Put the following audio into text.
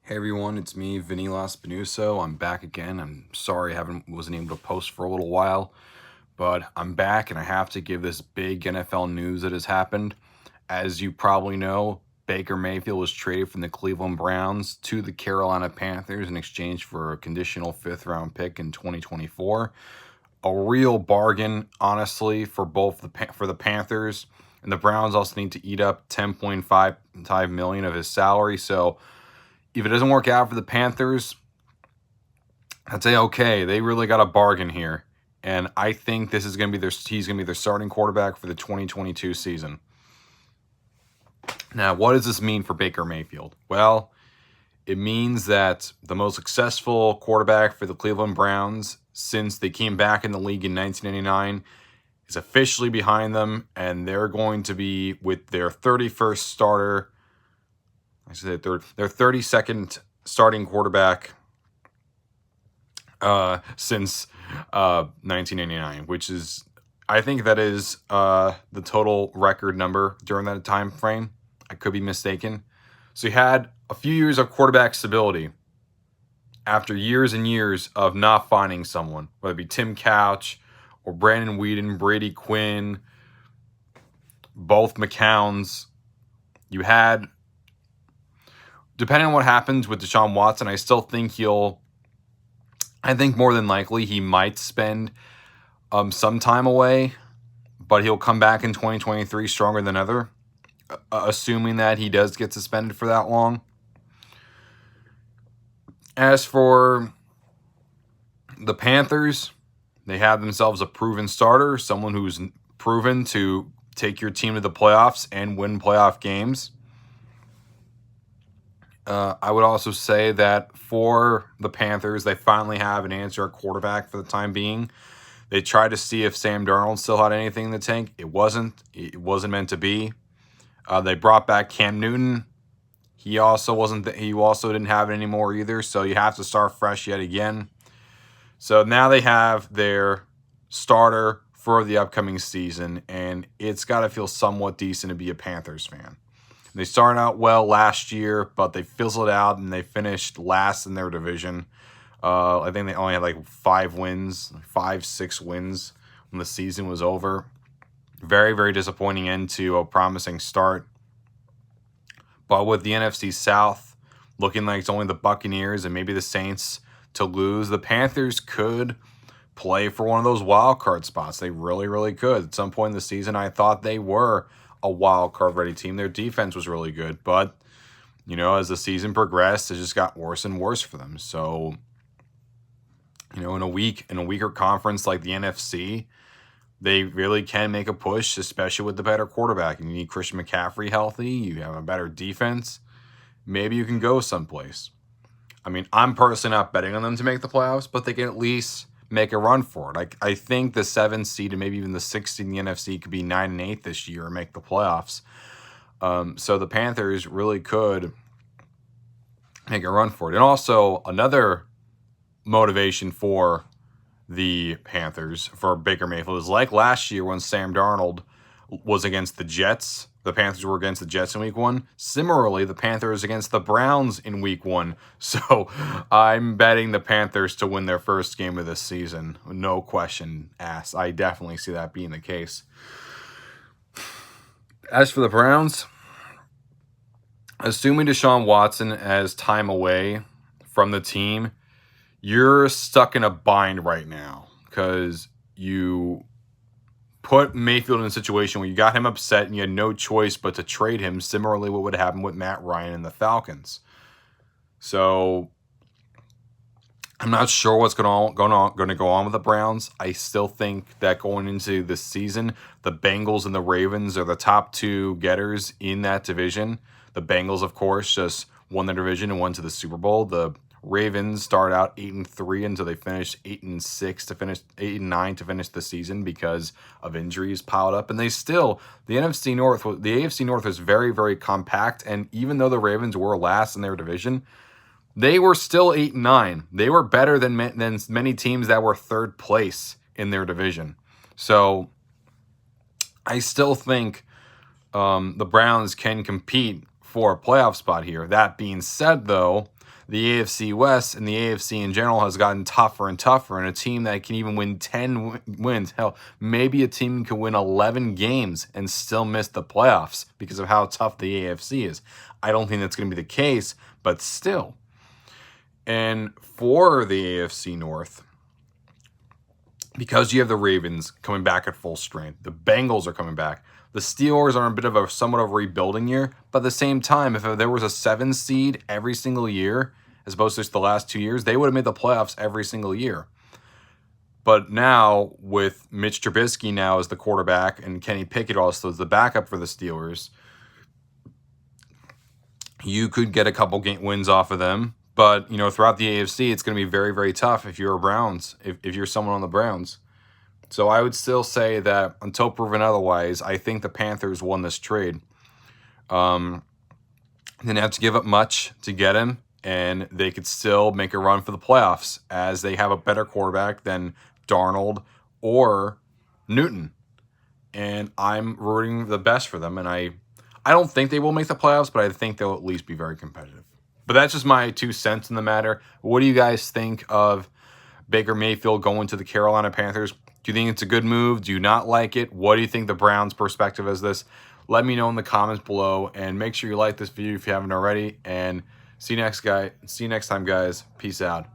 Hey everyone, it's me, Vinny Lospinuso. I'm back again. I'm sorry I wasn't able to post for a little while, but I'm back and I have to give this big NFL news that has happened. As you probably know, Baker Mayfield was traded from the Cleveland Browns to the Carolina Panthers in exchange for a conditional fifth-round pick in 2024. A real bargain, honestly, for the Panthers, and the Browns also need to eat up 10.5 million of his salary. So if it doesn't work out for the Panthers, I'd say okay, they really got a bargain here, and I think this is going to be he's going to be their starting quarterback for the 2022 season. Now, what does this mean for Baker Mayfield? Well, it means that the most successful quarterback for the Cleveland Browns since they came back in the league in 1999 is officially behind them, and they're going to be with their 31st starter. I said their 32nd starting quarterback since 1989, which is, I think that is the total record number during that time frame. I could be mistaken. So you had a few years of quarterback stability after years and years of not finding someone, whether it be Tim Couch or Brandon Weeden, Brady Quinn, both McCowns. You had, depending on what happens with Deshaun Watson, I think more than likely he might spend some time away, but he'll come back in 2023 stronger than ever, assuming that he does get suspended for that long. As for the Panthers, they have themselves a proven starter, someone who's proven to take your team to the playoffs and win playoff games. I would also say that for the Panthers, they finally have an answer at quarterback for the time being. They tried to see if Sam Darnold still had anything in the tank. It wasn't meant to be. They brought back Cam Newton. He also didn't have it anymore either. So you have to start fresh yet again. So now they have their starter for the upcoming season, and it's got to feel somewhat decent to be a Panthers fan. They started out well last year, but they fizzled out and they finished last in their division. I think they only had like 6 wins when the season was over. Very, very disappointing end to a promising start. But with the NFC South looking like it's only the Buccaneers and maybe the Saints to lose, the Panthers could play for one of those wild card spots. They really, really could. At some point in the season, I thought they were a wild card ready team. Their defense was really good, but as the season progressed, it just got worse and worse for them. So, in a weaker conference like the NFC, they really can make a push, especially with the better quarterback. And you need Christian McCaffrey healthy. You have a better defense. Maybe you can go someplace. I mean, I'm personally not betting on them to make the playoffs, but they can at least make a run for it. I think the 7th seed and maybe even the 6th seed in the NFC could be 9-8 this year and make the playoffs. So the Panthers really could make a run for it. And also another motivation for the Panthers, for Baker Mayfield, is like last year when Sam Darnold was against the Jets. The Panthers were against the Jets in week 1. Similarly, the Panthers against the Browns in week 1. So I'm betting the Panthers to win their first game of this season. No question asked. I definitely see that being the case. As for the Browns, assuming Deshaun Watson has time away from the team, you're stuck in a bind right now because you put Mayfield in a situation where you got him upset and you had no choice but to trade him. Similarly, what would happen with Matt Ryan and the Falcons. So I'm not sure what's going to go on with the Browns. I still think that going into this season, the Bengals and the Ravens are the top 2 getters in that division. The Bengals, of course, just won the division and went to the Super Bowl. The Ravens started out 8-3 until they finished 8-6 to finish 8-9 to finish the season because of injuries piled up. And the AFC North was very, very compact. And even though the Ravens were last in their division, they were still 8-9. They were better than many teams that were 3rd place in their division. So I still think the Browns can compete for a playoff spot here. That being said, though, the AFC West and the AFC in general has gotten tougher and tougher, and a team that can even win 10 wins, hell, maybe a team can win 11 games and still miss the playoffs because of how tough the AFC is. I don't think that's going to be the case, but still. And for the AFC North, because you have the Ravens coming back at full strength, the Bengals are coming back, the Steelers are in a bit of a somewhat of a rebuilding year, but at the same time, if there was a 7 seed every single year, as opposed to just the last 2 years, they would have made the playoffs every single year. But now, with Mitch Trubisky now as the quarterback and Kenny Pickett also as the backup for the Steelers, you could get a couple wins off of them. But, you know, throughout the AFC, it's going to be very, very tough if you're a Browns, if you're someone on the Browns. So I would still say that until proven otherwise, I think the Panthers won this trade. Didn't have to give up much to get him, and they could still make a run for the playoffs as they have a better quarterback than Darnold or Newton. And I'm rooting the best for them, and I don't think they will make the playoffs, but I think they'll at least be very competitive. But that's just my 2 cents in the matter. What do you guys think of Baker Mayfield going to the Carolina Panthers? Do you think it's a good move? Do you not like it? What do you think the Browns' perspective is this? Let me know in the comments below, and make sure you like this video if you haven't already. And see you next time, guys. Peace out.